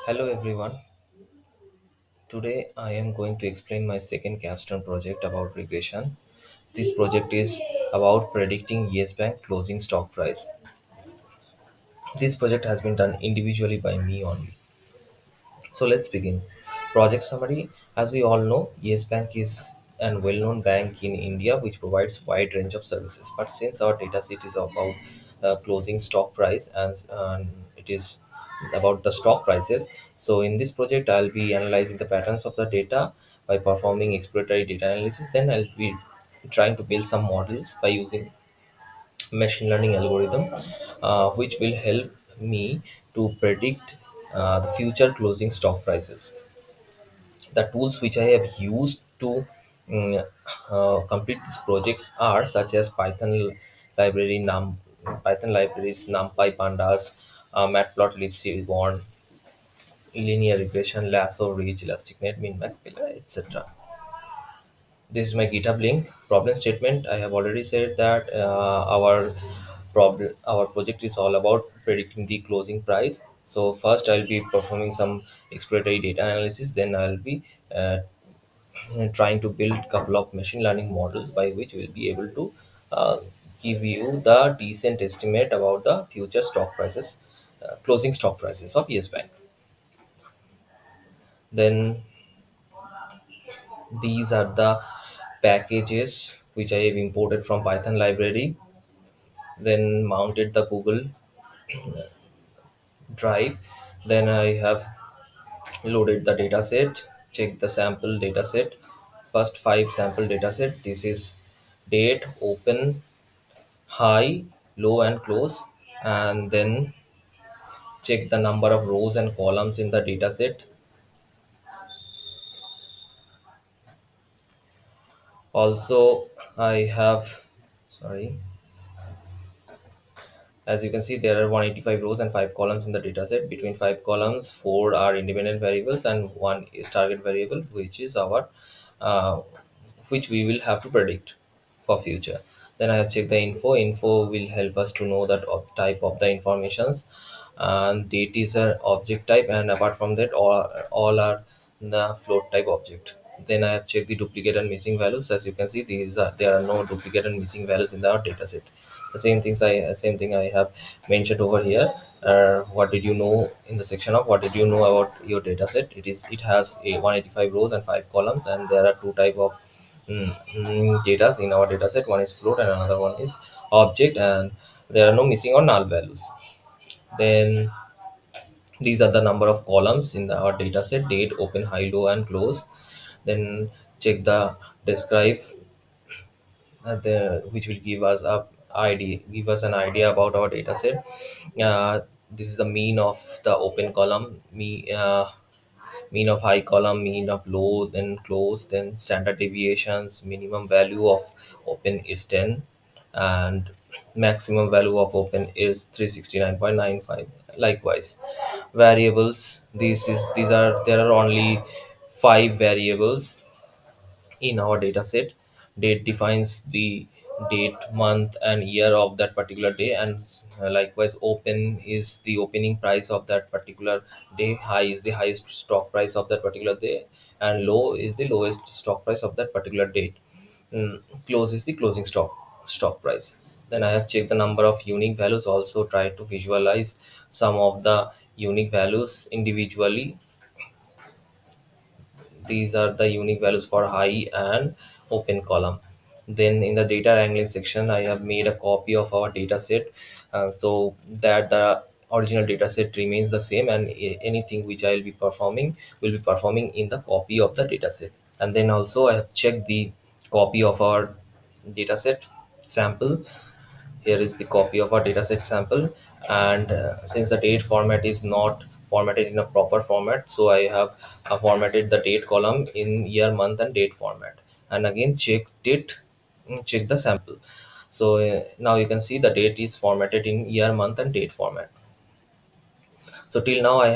Hello everyone. Today I am going to explain my second capstone project about regression. This project is about predicting Yes Bank closing stock price. This project has been done individually by me only. So let's begin. Project summary. As we all know, Yes Bank is a well-known bank in India which provides wide range of services. But since our data set is about closing stock price and it is about the stock prices, so in this project I'll be analyzing the patterns of the data by performing exploratory data analysis. Then I'll be trying to build some models by using machine learning algorithm, which will help me to predict the future closing stock prices. The tools which I have used to mm, complete these projects are such as library num Python libraries, NumPy, Pandas, Matplotlib, Seaborn, linear regression, Lasso, Ridge, ElasticNet, Minmax, Scalar, etc. This is my GitHub link. Problem statement. I have already said that our project is all about predicting the closing price. So first I'll be performing some exploratory data analysis. Then I'll be trying to build couple of machine learning models by which we'll be able to uh, give you the decent estimate about the future stock prices, closing stock prices of Yes Bank. Then these are the packages which I have imported from Python library, then mounted the Google Drive. Then I have loaded the dataset, check the sample dataset, first five sample dataset. This is date, open, high, low, and close, and then check the number of rows and columns in the dataset. Also, I have, sorry, as you can see, there are 185 rows and 5 columns in the dataset. Between 5 columns, 4 are independent variables and 1 is target variable, which is our uh, which we will have to predict for future. Then I have checked the info. Info will help us to know that type of the informations, and date is an object type, and apart from that, all are the float type object. Then I have checked the duplicate and missing values. As you can see, there are no duplicate and missing values in our dataset. The same thing I have mentioned over here. What did you know in the section of what did you know about your dataset? It has a 185 rows and 5 columns, and there are two type of data in our dataset. One is float and another one is object, and there are no missing or null values. Then these are the number of columns in our dataset: date, open, high, low, and close. Then check the describe, which will give us an idea about our data set. This is the mean of the open column, mean of high column, mean of low, then close, then standard deviations. Minimum value of open is 10, and maximum value of open is 369.95. Likewise, variables. These are there are only five variables in our data set. Date defines the date, month, and year of that particular day, and likewise open is the opening price of that particular day. High is the highest stock price of that particular day, and low is the lowest stock price of that particular date. Close is the closing stock price. Then I have checked the number of unique values, also try to visualize some of the unique values individually. These are the unique values for high and open column. Then in the data wrangling section, I have made a copy of our data set, so that the original data set remains the same, and anything which I will be performing will be performing in the copy of the data set. And then also I have checked the copy of our data set sample. Here is the copy of our dataset sample, and since the date format is not formatted in a proper format, so I have formatted the date column in year, month, and date format, and again check the sample. So now you can see the date is formatted in year, month, and date format. So till now I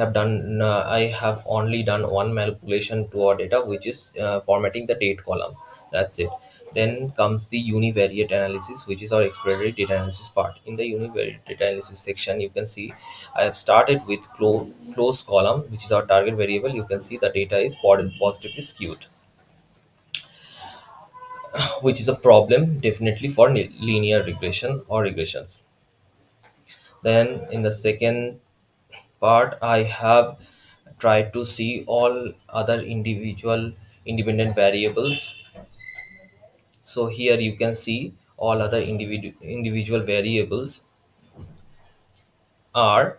have only done one manipulation to our data, which is formatting the date column. That's it. Then comes the univariate analysis, which is our exploratory data analysis part. In the univariate data analysis section, you can see I have started with close column, which is our target variable. You can see the data is positively skewed, which is a problem definitely for linear regression or regressions. Then in the second part, I have tried to see all other individual independent variables. So here you can see all other individual variables are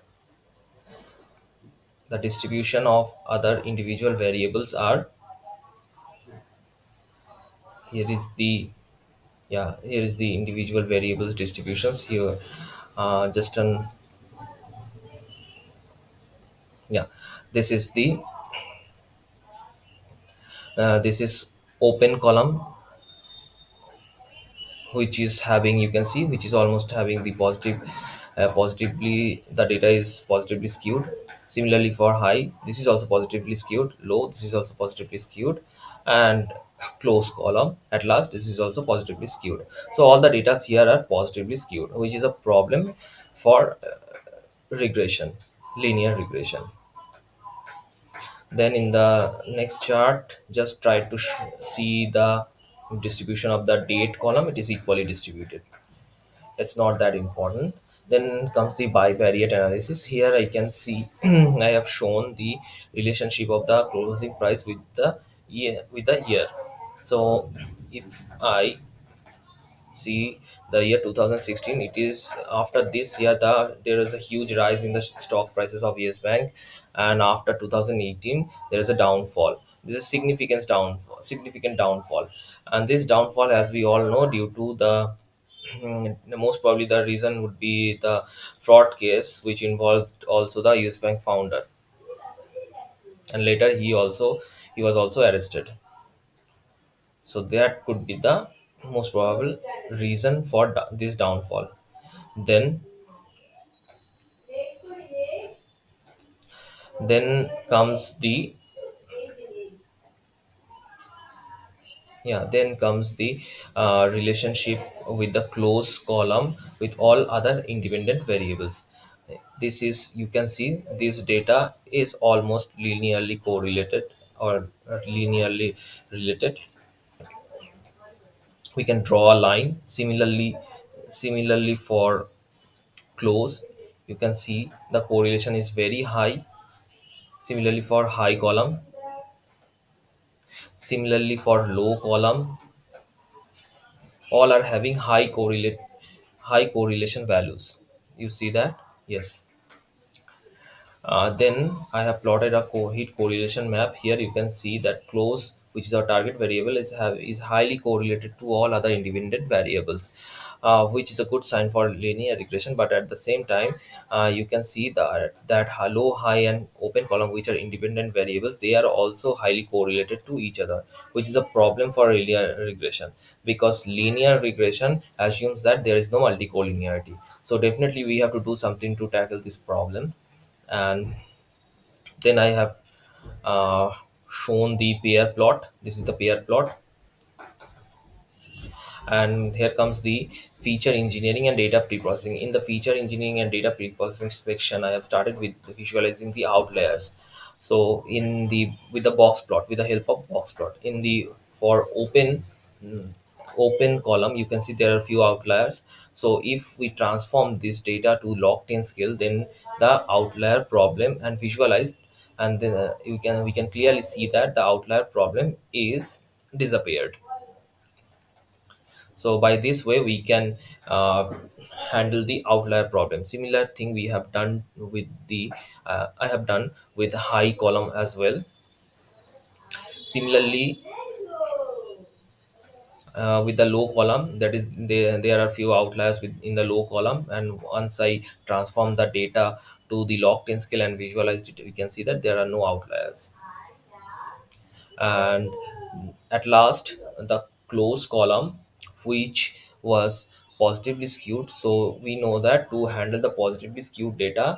the distribution of other individual variables are here is the yeah, here is the individual variables distributions here. Just an Yeah, this is the this is open column, which is having, you can see, which is almost having the positively, the data is positively skewed. Similarly for high, this is also positively skewed. Low, this is also positively skewed. And close column at last, this is also positively skewed. So all the data here are positively skewed, which is a problem for regression, linear regression. Then in the next chart, just try to see the distribution of the date column. It is equally distributed. It's not that important. Then comes the bivariate analysis. Here I can see I have shown the relationship of the closing price with the year. So if I see the year 2016, it is after this year there is a huge rise in the stock prices of Yes Bank, and after 2018 there is a downfall. This is significant downfall, and this downfall, as we all know, due to the most probably the reason would be the fraud case, which involved also the Yes Bank founder, and later he was also arrested. So that could be the most probable reason for this downfall. Then then comes the then comes the relationship with the close column with all other independent variables. This is, you can see, this data is almost linearly correlated or linearly related. We can draw a line. Similarly for close, you can see the correlation is very high. Similarly for high column, similarly for low column, all are having high correlation values. You see that? Yes. Then I have plotted a heat correlation map. Here you can see that close, which is our target variable, is highly correlated to all other independent variables, which is a good sign for linear regression. But at the same time, you can see that low, high, and open column, which are independent variables, they are also highly correlated to each other, which is a problem for linear regression, because linear regression assumes that there is no multicollinearity. So definitely we have to do something to tackle this problem. And then I have uh, shown the pair plot. This is the pair plot. And here comes the feature engineering and data preprocessing. In the feature engineering and data preprocessing section, I have started with visualizing the outliers. So in the with the box plot, with the help of box plot, in the for mm, open column, you can see there are few outliers. So if we transform this data to log10 scale, then the outlier problem and visualize, and then we can clearly see that the outlier problem is disappeared. So by this way we can handle the outlier problem. Similar thing we have done with the I have done with high column as well. Similarly, with the low column, that is, there are few outliers in the low column, and once I transform the data to the log10 scale and visualized it, we can see that there are no outliers. And at last, the close column, which was positively skewed. So we know that to handle the positively skewed data,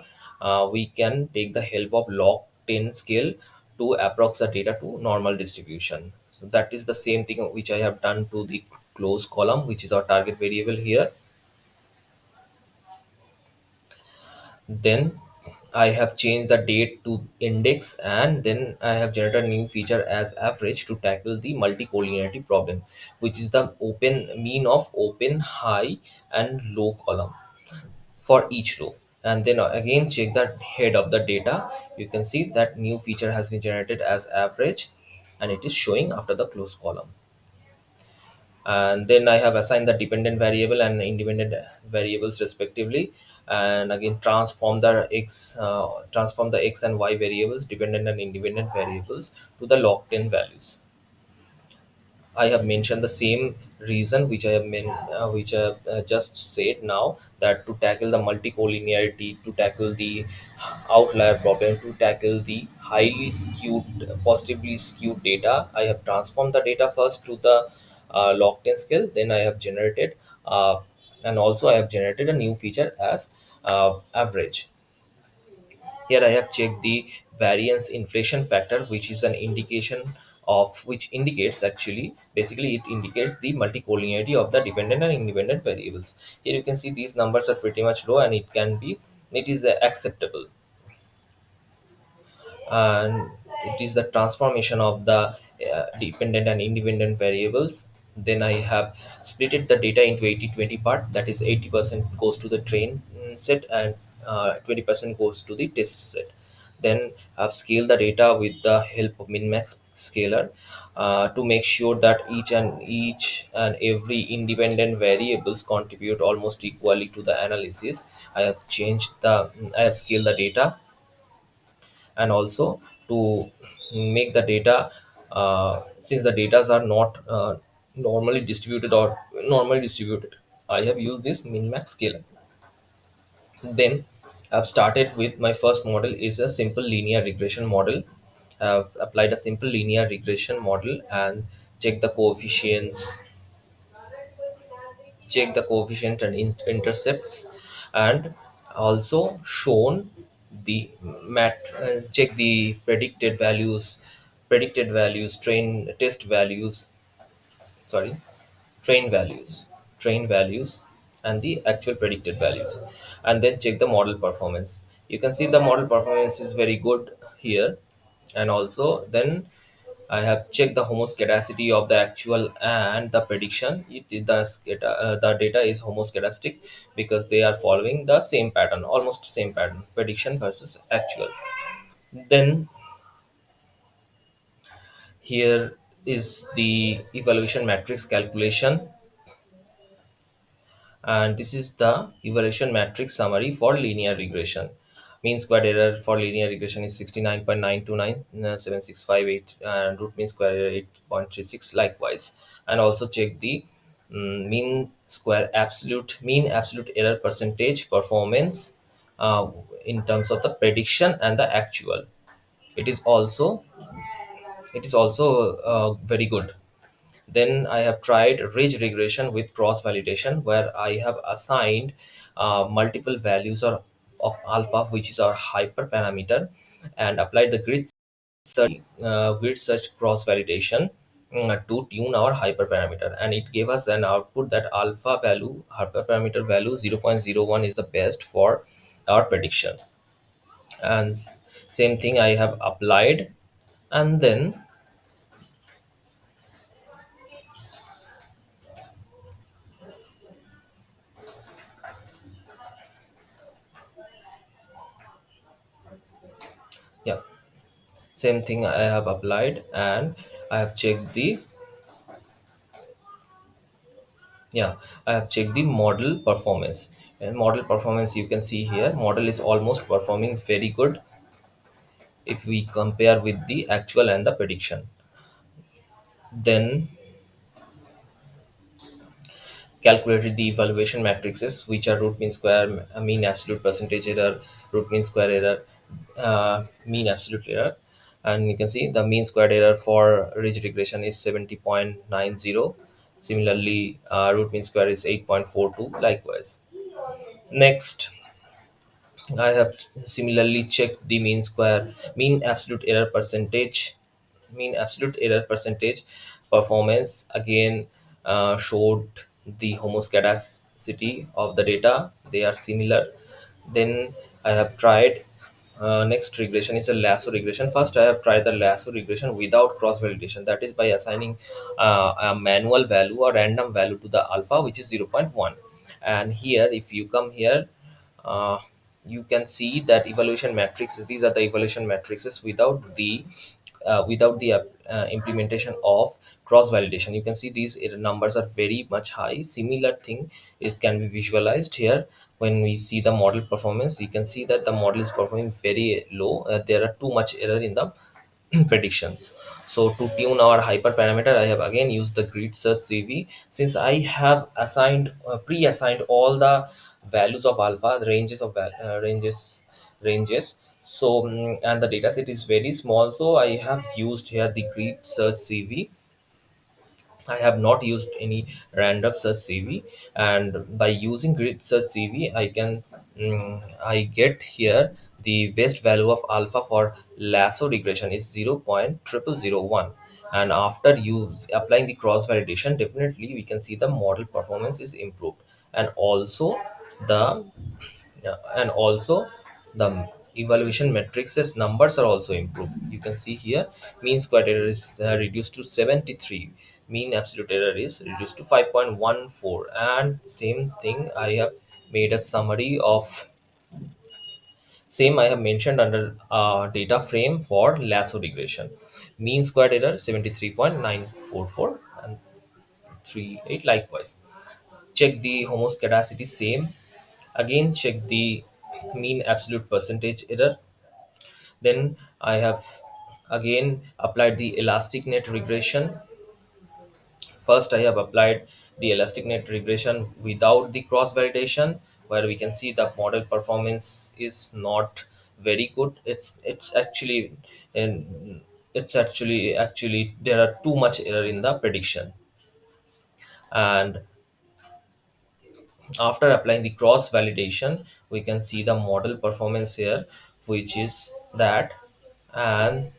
we can take the help of log 10 scale to approx the data to normal distribution. So that is the same thing which I have done to the close column, which is our target variable here. Then I have changed the date to index, and then I have generated a new feature as average to tackle the multicollinearity problem, which is the open mean of open, high, and low column for each row. And then again check the head of the data. You can see that new feature has been generated as average, and it is showing after the close column. And then I have assigned the dependent variable and independent variables respectively, and again transform the x and y variables, dependent and independent variables, to the locked in values. I have mentioned the same reason which which I have just said now, that to tackle the multicollinearity, to tackle the outlier problem, to tackle the highly skewed, positively skewed data, I have transformed the data first to the locked-in scale. Then I have generated, and also I have generated a new feature as average. Here I have checked the variance inflation factor, which is an indication of which indicates, actually basically it indicates the multicollinearity of the dependent and independent variables. Here you can see these numbers are pretty much low, and it is acceptable. And it is the transformation of the dependent and independent variables. Then I have splitted the data into 80-20 part, that is 80% goes to the train set, and 20% goes to the test set. Then I've scaled the data with the help of min-max scaler, to make sure that each and every independent variables contribute almost equally to the analysis. I have scaled the data, and also to make the data, since the datas are not normally distributed, I have used this min-max scaler. Then I've started with my first model is a simple linear regression model. I've applied a simple linear regression model and check the coefficients check the coefficient and intercepts, and also shown the check the predicted values, sorry train values train values and the actual predicted values, and then check the model performance. You can see the model performance is very good here. And also then I have checked the homoscedasticity of the actual and the prediction. The data is homoscedastic because they are following the same pattern, almost same pattern, prediction versus actual. Then here is the evaluation matrix calculation, and this is the evaluation matrix summary for linear regression. Mean squared error for linear regression is 69.9297658, and root mean square error 8.36 likewise. And also check the mean absolute error percentage performance, uh, in terms of the prediction and the actual. it is also it is also very good. Then I have tried ridge regression with cross validation, where I have assigned multiple values of alpha, which is our hyperparameter, and applied the grid search cross validation to tune our hyperparameter, and it gave us an output that hyperparameter value 0.01 is the best for our prediction. And same thing I have applied. And then yeah, same thing I have applied, and I have checked the yeah I have checked the model performance. And model performance, you can see here, model is almost performing very good if we compare with the actual and the prediction. Then calculated the evaluation matrices, which are root mean square, mean absolute percentage error, root mean square error, mean absolute error. And you can see the mean squared error for ridge regression is 70.90. Similarly, root mean square is 8.42 likewise. Next, I have similarly checked the mean absolute error percentage performance again, showed the homoscedasticity of the data, they are similar. Then I have tried next regression is a lasso regression. First I have tried the lasso regression without cross validation, that is by assigning a manual value or random value to the alpha, which is zero point 0.1. And here if you come here, uh, you can see that evaluation matrices, these are the evaluation matrices without the implementation of cross validation. You can see these numbers are very much high. Similar thing is can be visualized here. When we see the model performance, you can see that the model is performing very low. There are too much error in the predictions. So to tune our hyperparameter, I have again used the grid search CV. Since I have assigned pre-assigned all the values of alpha, the ranges of ranges. So and the data set is very small, so I have used here the grid search CV. I have not used any random search CV, and by using grid search CV, I get here the best value of alpha for lasso regression is 0.0001, and after use applying the cross validation, definitely we can see the model performance is improved, and also the the evaluation matrices numbers are also improved. You can see here mean square error is reduced to 73, mean absolute error is reduced to 5.14, and same thing I have made a summary of same I have mentioned under data frame for lasso regression. Mean square error 73.944 and 38 likewise. Check the homoscedasticity, same. Again check the mean absolute percentage error. Then I have again applied the elastic net regression. First I have applied the elastic net regression without the cross validation, where we can see the model performance is not very good. It's actually and it's actually there are too much error in the prediction. And after applying the cross validation, we can see the model performance here, which is that. And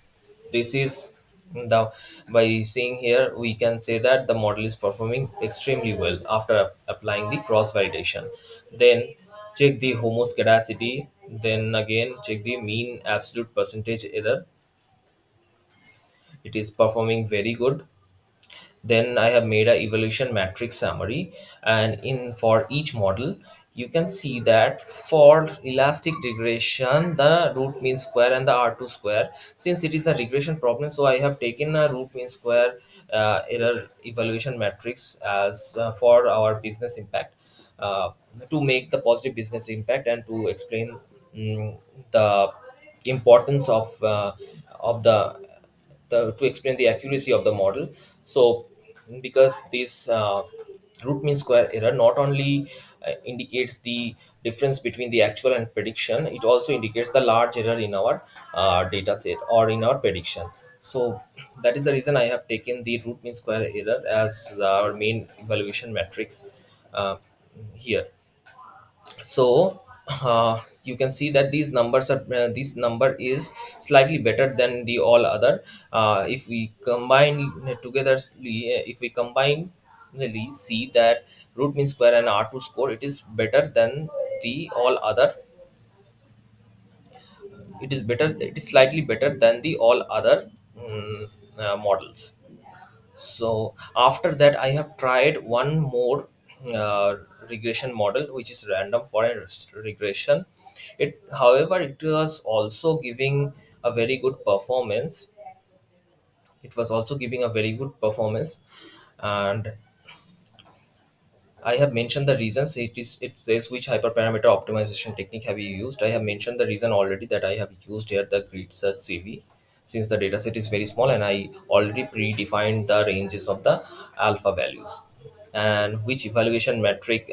this is the, by seeing here we can say that the model is performing extremely well after applying the cross validation. Then check the homoscedasticity, then again check the mean absolute percentage error, it is performing very good. Then I have made a evaluation matrix summary, and in for each model you can see that for elastic regression the root mean square and the r2 square, since it is a regression problem, so I have taken a root mean square error evaluation matrix as for our business impact, uh, to make the positive business impact and to explain the importance of the to explain the accuracy of the model. So because this root mean square error not only indicates the difference between the actual and prediction, it also indicates the large error in our data set or in our prediction. So that is the reason I have taken the root mean square error as our main evaluation matrix uh, here. So you can see that these numbers are this number is slightly better than the all other. If we combine together, if we combine see that root mean square and r2 score, it is better than the all other, it is better, it is slightly better than the all other models. So after that, I have tried one more regression model, which is random forest regression. It, however, it was also giving a very good performance. It was also giving a very good performance, and I have mentioned the reasons. It says which hyperparameter optimization technique have you used. I have mentioned the reason already that I have used here the grid search CV, since the dataset is very small and I already predefined the ranges of the alpha values. And which evaluation metric?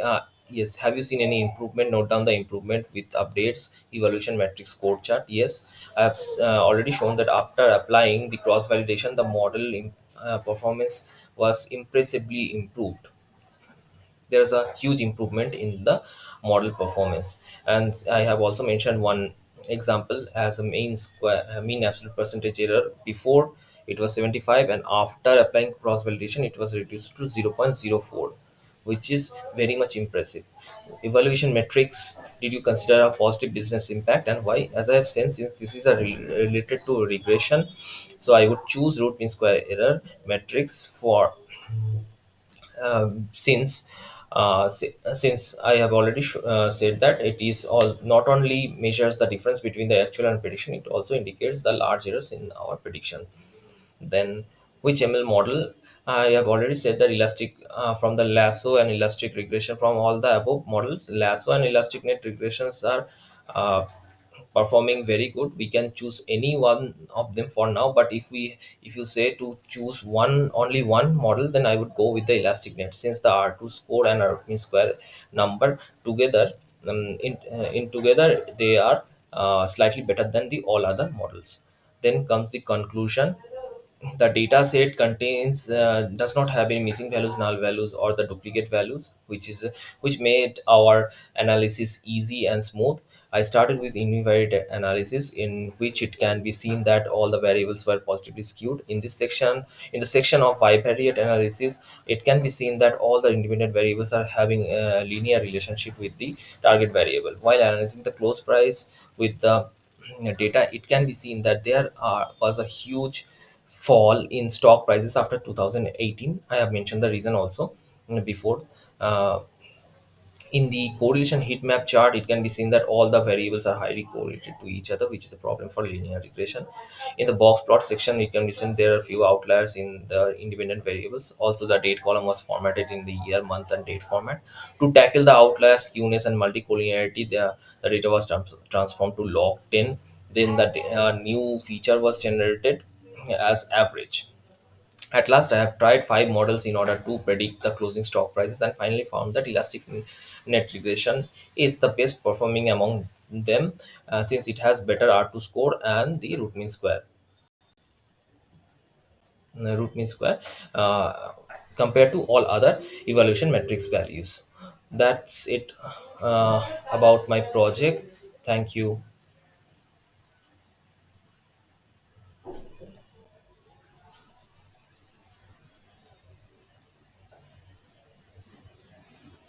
Yes. Have you seen any improvement? Note down the improvement with updates. Evaluation metric score chart. Yes, I have already shown that after applying the cross validation, the model performance was impressively improved. There's a huge improvement in the model performance. And I have also mentioned one example as a mean square mean absolute percentage error before it was 75, and after applying cross validation it was reduced to 0.04, which is very much impressive. Evaluation metrics: did you consider a positive business impact and why? As I have said, since this is related to regression, so I would choose root mean square error metrics for since I have already said that it is all not only measures the difference between the actual and prediction, it also indicates the large errors in our prediction. Then, which ML model? I have already said that elastic from the Lasso and elastic regression. From all the above models, Lasso and elastic net regressions are uh, performing very good. We can choose any one of them for now, but if you say to choose one, only one model, then I would go with the elastic net, since the R2 score and R mean square number together, in together they are slightly better than the all other models. Then comes the conclusion: the data set contains does not have any missing values, null values, or the duplicate values, which made our analysis easy and smooth. I started with univariate analysis, in which it can be seen that all the variables were positively skewed. In the section of bivariate analysis, it can be seen that all the independent variables are having a linear relationship with the target variable. While analyzing the close price with the data, it can be seen that there was a huge fall in stock prices after 2018. I have mentioned the reason also before. Uh, in the correlation heat map chart, it can be seen that all the variables are highly correlated to each other, which is a problem for linear regression. In the box plot section, it can be seen there are few outliers in the independent variables. Also, the date column was formatted in the year, month, and date format. To tackle the outliers, skewness, and multicollinearity, the data was transformed to log 10. Then the new feature was generated as average. At last, I have tried five models in order to predict the closing stock prices and finally found that elastic net regression is the best performing among them, since it has better R2 score and the root mean square compared to all other evaluation metrics values. That's it about my project. Thank you.